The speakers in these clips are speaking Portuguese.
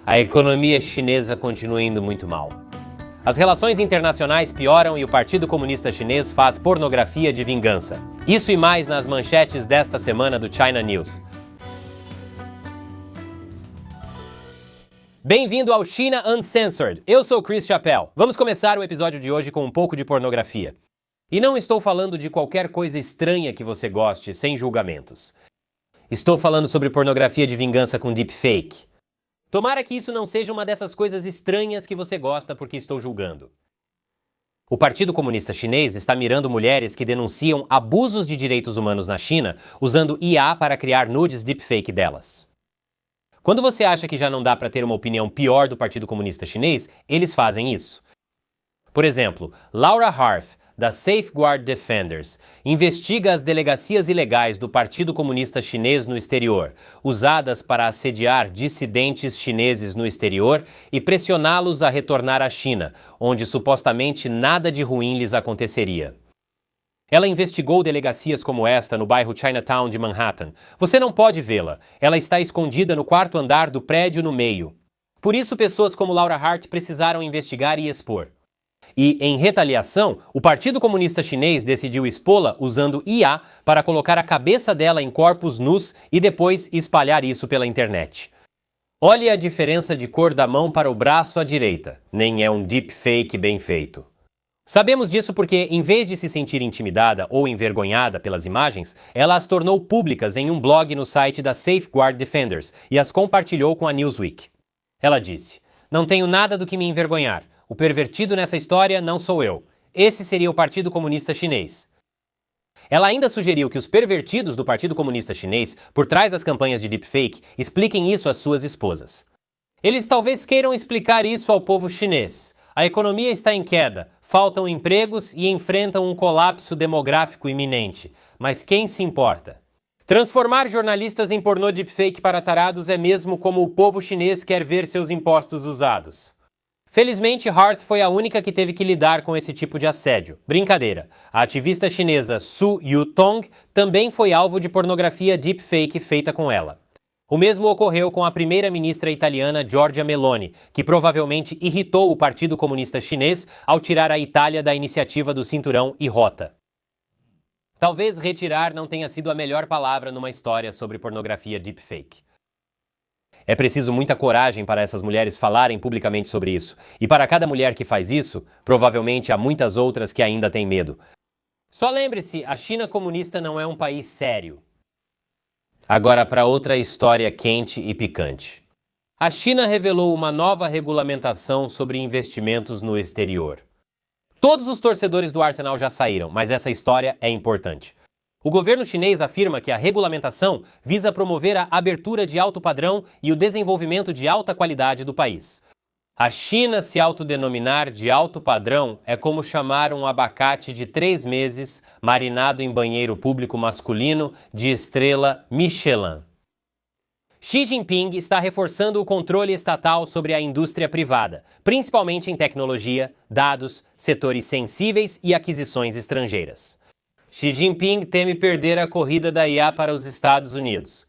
A economia chinesa continua indo muito mal. As relações internacionais pioram e o Partido Comunista Chinês faz pornografia de vingança. Isso e mais nas manchetes desta semana do China News. Bem-vindo ao China Uncensored. Eu sou Chris Chappell. Vamos começar o episódio de hoje com um pouco de pornografia. E não estou falando de qualquer coisa estranha que você goste, sem julgamentos. Estou falando sobre pornografia de vingança com deepfake. Tomara que isso não seja uma dessas coisas estranhas que você gosta porque estou julgando. O Partido Comunista Chinês está mirando mulheres que denunciam abusos de direitos humanos na China usando IA para criar nudes deepfake delas. Quando você acha que já não dá para ter uma opinião pior do Partido Comunista Chinês, eles fazem isso. Por exemplo, Laura Harf, da Safeguard Defenders, investiga as delegacias ilegais do Partido Comunista Chinês no exterior, usadas para assediar dissidentes chineses no exterior e pressioná-los a retornar à China, onde supostamente nada de ruim lhes aconteceria. Ela investigou delegacias como esta no bairro Chinatown de Manhattan. Você não pode vê-la. Ela está escondida no quarto andar do prédio no meio. Por isso, pessoas como Laura Hart precisaram investigar e expor. E, em retaliação, o Partido Comunista Chinês decidiu expô-la usando IA para colocar a cabeça dela em corpos nus e depois espalhar isso pela internet. Olhe a diferença de cor da mão para o braço à direita. Nem é um deepfake bem feito. Sabemos disso porque, em vez de se sentir intimidada ou envergonhada pelas imagens, ela as tornou públicas em um blog no site da Safeguard Defenders e as compartilhou com a Newsweek. Ela disse: "Não tenho nada do que me envergonhar. O pervertido nessa história não sou eu. Esse seria o Partido Comunista Chinês." Ela ainda sugeriu que os pervertidos do Partido Comunista Chinês, por trás das campanhas de deepfake, expliquem isso às suas esposas. Eles talvez queiram explicar isso ao povo chinês. A economia está em queda, faltam empregos e enfrentam um colapso demográfico iminente. Mas quem se importa? Transformar jornalistas em pornô deepfake para tarados é mesmo como o povo chinês quer ver seus impostos usados. Felizmente, Hart foi a única que teve que lidar com esse tipo de assédio. Brincadeira. A ativista chinesa Su Yutong também foi alvo de pornografia deepfake feita com ela. O mesmo ocorreu com a primeira-ministra italiana Giorgia Meloni, que provavelmente irritou o Partido Comunista Chinês ao tirar a Itália da iniciativa do Cinturão e Rota. Talvez retirar não tenha sido a melhor palavra numa história sobre pornografia deepfake. É preciso muita coragem para essas mulheres falarem publicamente sobre isso. E para cada mulher que faz isso, provavelmente há muitas outras que ainda têm medo. Só lembre-se, a China comunista não é um país sério. Agora para outra história quente e picante. A China revelou uma nova regulamentação sobre investimentos no exterior. Todos os torcedores do Arsenal já saíram, mas essa história é importante. O governo chinês afirma que a regulamentação visa promover a abertura de alto padrão e o desenvolvimento de alta qualidade do país. A China se autodenominar de alto padrão é como chamar um abacate de 3 meses, marinado em banheiro público masculino, de estrela Michelin. Xi Jinping está reforçando o controle estatal sobre a indústria privada, principalmente em tecnologia, dados, setores sensíveis e aquisições estrangeiras. Xi Jinping teme perder a corrida da IA para os Estados Unidos.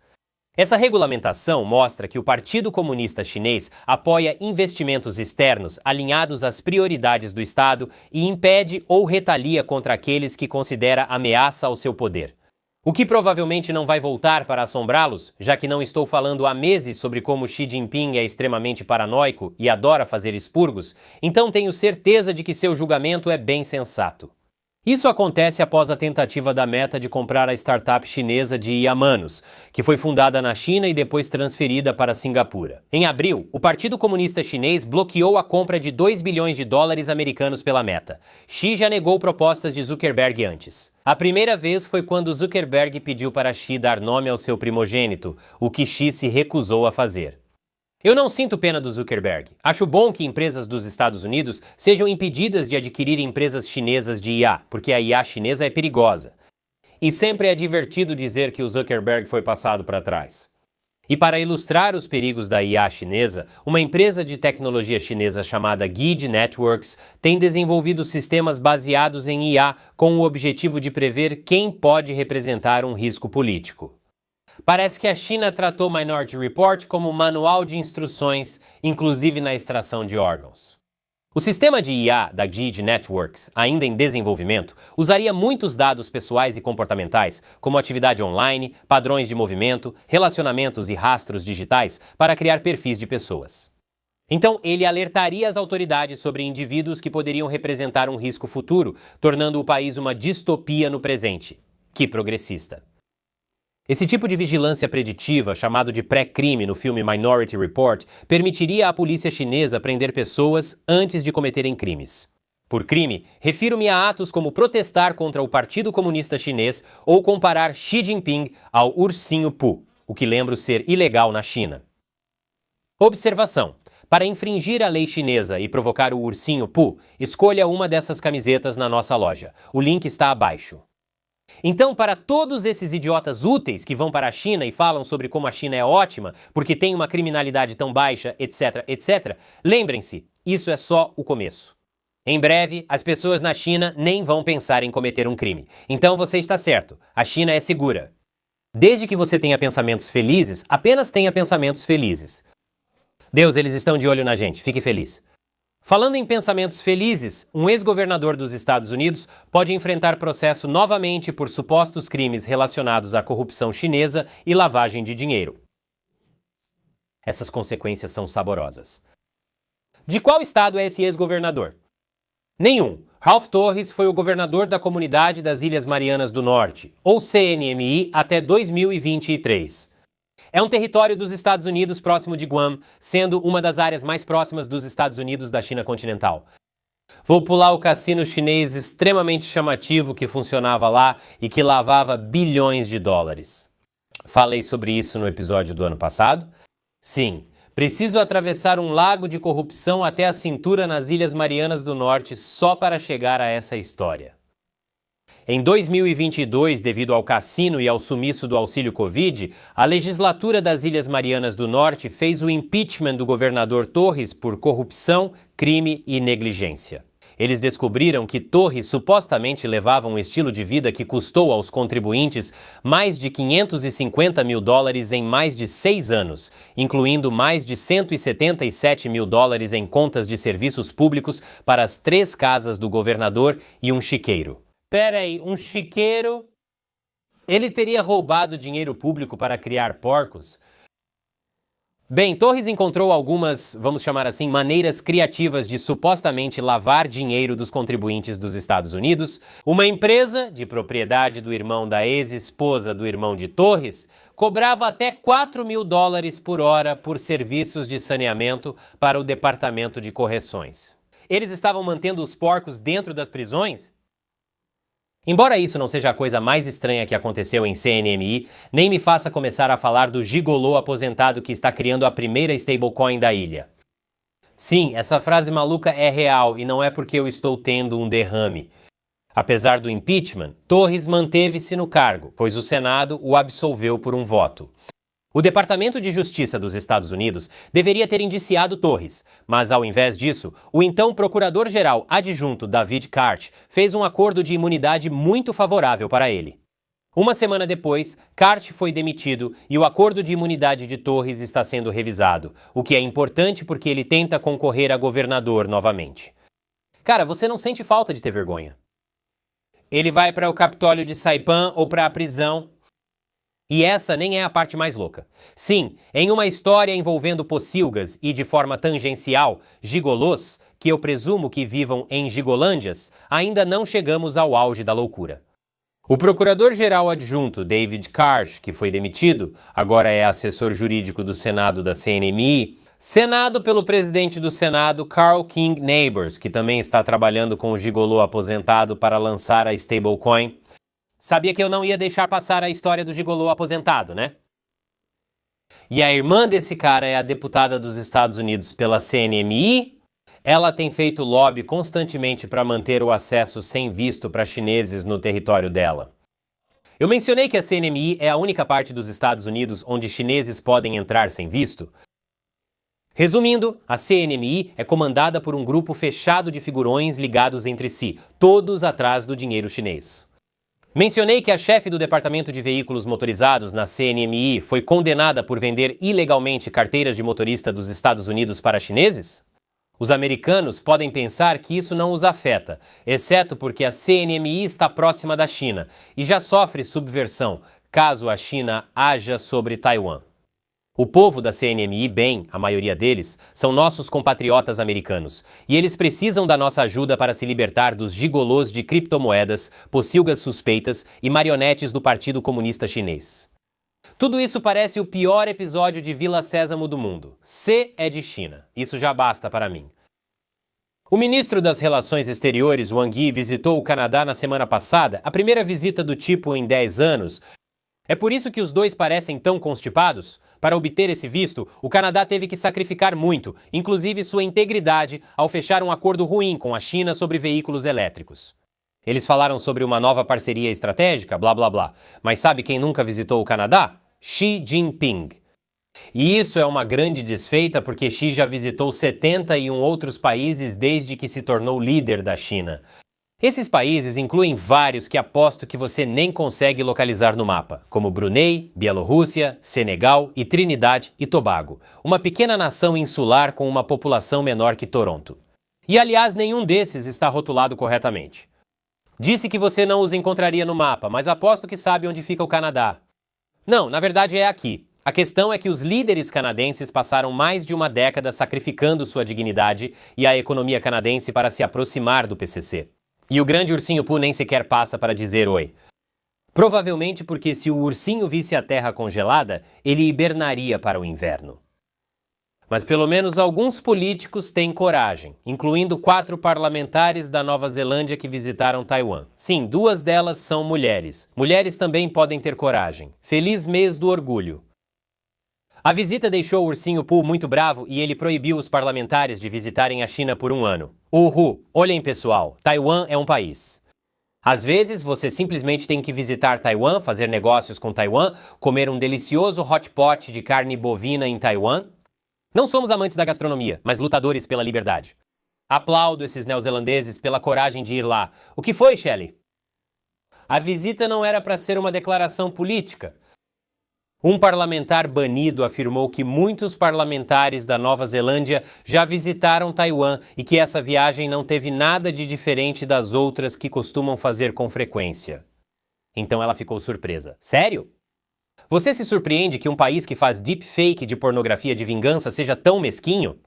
Essa regulamentação mostra que o Partido Comunista Chinês apoia investimentos externos alinhados às prioridades do Estado e impede ou retalia contra aqueles que considera ameaça ao seu poder. O que provavelmente não vai voltar para assombrá-los, já que não estou falando há meses sobre como Xi Jinping é extremamente paranoico e adora fazer expurgos, então tenho certeza de que seu julgamento é bem sensato. Isso acontece após a tentativa da Meta de comprar a startup chinesa de Yamanos, que foi fundada na China e depois transferida para Singapura. Em abril, o Partido Comunista Chinês bloqueou a compra de 2 bilhões de dólares americanos pela Meta. Xi já negou propostas de Zuckerberg antes. A primeira vez foi quando Zuckerberg pediu para Xi dar nome ao seu primogênito, o que Xi se recusou a fazer. Eu não sinto pena do Zuckerberg. Acho bom que empresas dos Estados Unidos sejam impedidas de adquirir empresas chinesas de IA, porque a IA chinesa é perigosa. E sempre é divertido dizer que o Zuckerberg foi passado para trás. E para ilustrar os perigos da IA chinesa, uma empresa de tecnologia chinesa chamada Guide Networks tem desenvolvido sistemas baseados em IA com o objetivo de prever quem pode representar um risco político. Parece que a China tratou Minority Report como um manual de instruções, inclusive na extração de órgãos. O sistema de IA da GIG Networks, ainda em desenvolvimento, usaria muitos dados pessoais e comportamentais, como atividade online, padrões de movimento, relacionamentos e rastros digitais, para criar perfis de pessoas. Então, ele alertaria as autoridades sobre indivíduos que poderiam representar um risco futuro, tornando o país uma distopia no presente. Que progressista. Esse tipo de vigilância preditiva, chamado de pré-crime no filme Minority Report, permitiria à polícia chinesa prender pessoas antes de cometerem crimes. Por crime, refiro-me a atos como protestar contra o Partido Comunista Chinês ou comparar Xi Jinping ao ursinho Pooh, o que lembro ser ilegal na China. Observação. Para infringir a lei chinesa e provocar o ursinho Pooh, escolha uma dessas camisetas na nossa loja. O link está abaixo. Então, para todos esses idiotas úteis que vão para a China e falam sobre como a China é ótima, porque tem uma criminalidade tão baixa, etc, etc, lembrem-se, isso é só o começo. Em breve, as pessoas na China nem vão pensar em cometer um crime. Então você está certo, a China é segura. Desde que você tenha pensamentos felizes, apenas tenha pensamentos felizes. Deus, eles estão de olho na gente, fique feliz. Falando em pensamentos felizes, um ex-governador dos Estados Unidos pode enfrentar processo novamente por supostos crimes relacionados à corrupção chinesa e lavagem de dinheiro. Essas consequências são saborosas. De qual estado é esse ex-governador? Nenhum. Ralph Torres foi o governador da Comunidade das Ilhas Marianas do Norte, ou CNMI, até 2023. É um território dos Estados Unidos próximo de Guam, sendo uma das áreas mais próximas dos Estados Unidos da China continental. Vou pular o cassino chinês extremamente chamativo que funcionava lá e que lavava bilhões de dólares. Falei sobre isso no episódio do ano passado? Sim, preciso atravessar um lago de corrupção até a cintura nas Ilhas Marianas do Norte só para chegar a essa história. Em 2022, devido ao cassino e ao sumiço do auxílio Covid, a legislatura das Ilhas Marianas do Norte fez o impeachment do governador Torres por corrupção, crime e negligência. Eles descobriram que Torres supostamente levava um estilo de vida que custou aos contribuintes mais de 550 mil dólares em mais de 6 anos, incluindo mais de 177 mil dólares em contas de serviços públicos para as 3 casas do governador e um chiqueiro. Peraí, um chiqueiro? Ele teria roubado dinheiro público para criar porcos? Bem, Torres encontrou algumas, vamos chamar assim, maneiras criativas de supostamente lavar dinheiro dos contribuintes dos Estados Unidos. Uma empresa, de propriedade do irmão da ex-esposa do irmão de Torres, cobrava até 4 mil dólares por hora por serviços de saneamento para o Departamento de Correções. Eles estavam mantendo os porcos dentro das prisões? Embora isso não seja a coisa mais estranha que aconteceu em CNMI, nem me faça começar a falar do gigolô aposentado que está criando a primeira stablecoin da ilha. Sim, essa frase maluca é real e não é porque eu estou tendo um derrame. Apesar do impeachment, Torres manteve-se no cargo, pois o Senado o absolveu por um voto. O Departamento de Justiça dos Estados Unidos deveria ter indiciado Torres, mas ao invés disso, o então Procurador-Geral Adjunto David Cart fez um acordo de imunidade muito favorável para ele. Uma semana depois, Cart foi demitido e o acordo de imunidade de Torres está sendo revisado, o que é importante porque ele tenta concorrer a governador novamente. Cara, você não sente falta de ter vergonha. Ele vai para o Capitólio de Saipan ou para a prisão. E essa nem é a parte mais louca. Sim, em uma história envolvendo pocilgas e, de forma tangencial, gigolôs, que eu presumo que vivam em gigolândias, ainda não chegamos ao auge da loucura. O procurador-geral adjunto David Karsh, que foi demitido, agora é assessor jurídico do Senado da CNMI, senado pelo presidente do Senado, Carl King Neighbors, que também está trabalhando com o gigolô aposentado para lançar a stablecoin. Sabia que eu não ia deixar passar a história do gigolô aposentado, né? E a irmã desse cara é a deputada dos Estados Unidos pela CNMI. Ela tem feito lobby constantemente para manter o acesso sem visto para chineses no território dela. Eu mencionei que a CNMI é a única parte dos Estados Unidos onde chineses podem entrar sem visto. Resumindo, a CNMI é comandada por um grupo fechado de figurões ligados entre si, todos atrás do dinheiro chinês. Mencionei que a chefe do Departamento de Veículos Motorizados na CNMI foi condenada por vender ilegalmente carteiras de motorista dos Estados Unidos para chineses? Os americanos podem pensar que isso não os afeta, exceto porque a CNMI está próxima da China e já sofre subversão caso a China haja sobre Taiwan. O povo da CNMI, bem, a maioria deles, são nossos compatriotas americanos, e eles precisam da nossa ajuda para se libertar dos gigolôs de criptomoedas, pocilgas suspeitas e marionetes do Partido Comunista Chinês. Tudo isso parece o pior episódio de Vila Sésamo do mundo. C é de China. Isso já basta para mim. O ministro das Relações Exteriores, Wang Yi, visitou o Canadá na semana passada, a primeira visita do tipo em 10 anos. É por isso que os dois parecem tão constipados? Para obter esse visto, o Canadá teve que sacrificar muito, inclusive sua integridade, ao fechar um acordo ruim com a China sobre veículos elétricos. Eles falaram sobre uma nova parceria estratégica, blá blá blá. Mas sabe quem nunca visitou o Canadá? Xi Jinping. E isso é uma grande desfeita porque Xi já visitou 71 outros países desde que se tornou líder da China. Esses países incluem vários que aposto que você nem consegue localizar no mapa, como Brunei, Bielorrússia, Senegal e Trinidad e Tobago, uma pequena nação insular com uma população menor que Toronto. E aliás, nenhum desses está rotulado corretamente. Disse que você não os encontraria no mapa, mas aposto que sabe onde fica o Canadá. Não, na verdade é aqui. A questão é que os líderes canadenses passaram mais de uma década sacrificando sua dignidade e a economia canadense para se aproximar do PCC. E o grande ursinho Pooh nem sequer passa para dizer oi. Provavelmente porque se o ursinho visse a terra congelada, ele hibernaria para o inverno. Mas pelo menos alguns políticos têm coragem, incluindo 4 parlamentares da Nova Zelândia que visitaram Taiwan. Sim, 2 delas são mulheres. Mulheres também podem ter coragem. Feliz mês do orgulho. A visita deixou o ursinho Pooh muito bravo e ele proibiu os parlamentares de visitarem a China por 1 ano. Uhul! Olhem pessoal, Taiwan é um país. Às vezes você simplesmente tem que visitar Taiwan, fazer negócios com Taiwan, comer um delicioso hot pot de carne bovina em Taiwan. Não somos amantes da gastronomia, mas lutadores pela liberdade. Aplaudo esses neozelandeses pela coragem de ir lá. O que foi, Shelley? A visita não era para ser uma declaração política. Um parlamentar banido afirmou que muitos parlamentares da Nova Zelândia já visitaram Taiwan e que essa viagem não teve nada de diferente das outras que costumam fazer com frequência. Então ela ficou surpresa. Sério? Você se surpreende que um país que faz deepfake de pornografia de vingança seja tão mesquinho?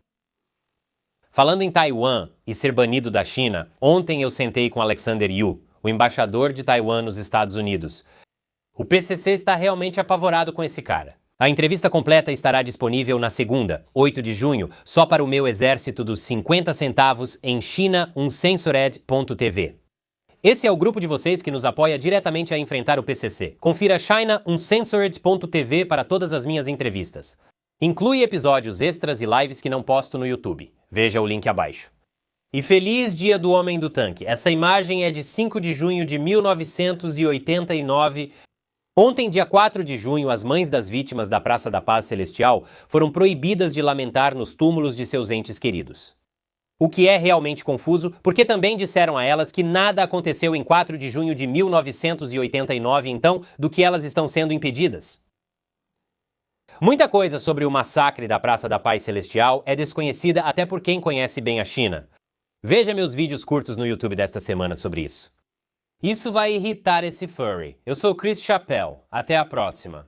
Falando em Taiwan e ser banido da China, ontem eu sentei com Alexander Yu, o embaixador de Taiwan nos Estados Unidos. O PCC está realmente apavorado com esse cara. A entrevista completa estará disponível na segunda, 8 de junho, só para o meu exército dos 50 centavos em chinauncensored.tv. Esse é o grupo de vocês que nos apoia diretamente a enfrentar o PCC. Confira chinauncensored.tv para todas as minhas entrevistas. Inclui episódios extras e lives que não posto no YouTube. Veja o link abaixo. E feliz Dia do Homem do Tanque. Essa imagem é de 5 de junho de 1989. Ontem, dia 4 de junho, as mães das vítimas da Praça da Paz Celestial foram proibidas de lamentar nos túmulos de seus entes queridos. O que é realmente confuso, porque também disseram a elas que nada aconteceu em 4 de junho de 1989, então, do que elas estão sendo impedidas. Muita coisa sobre o massacre da Praça da Paz Celestial é desconhecida até por quem conhece bem a China. Veja meus vídeos curtos no YouTube desta semana sobre isso. Isso vai irritar esse furry. Eu sou Chris Chappell. Até a próxima.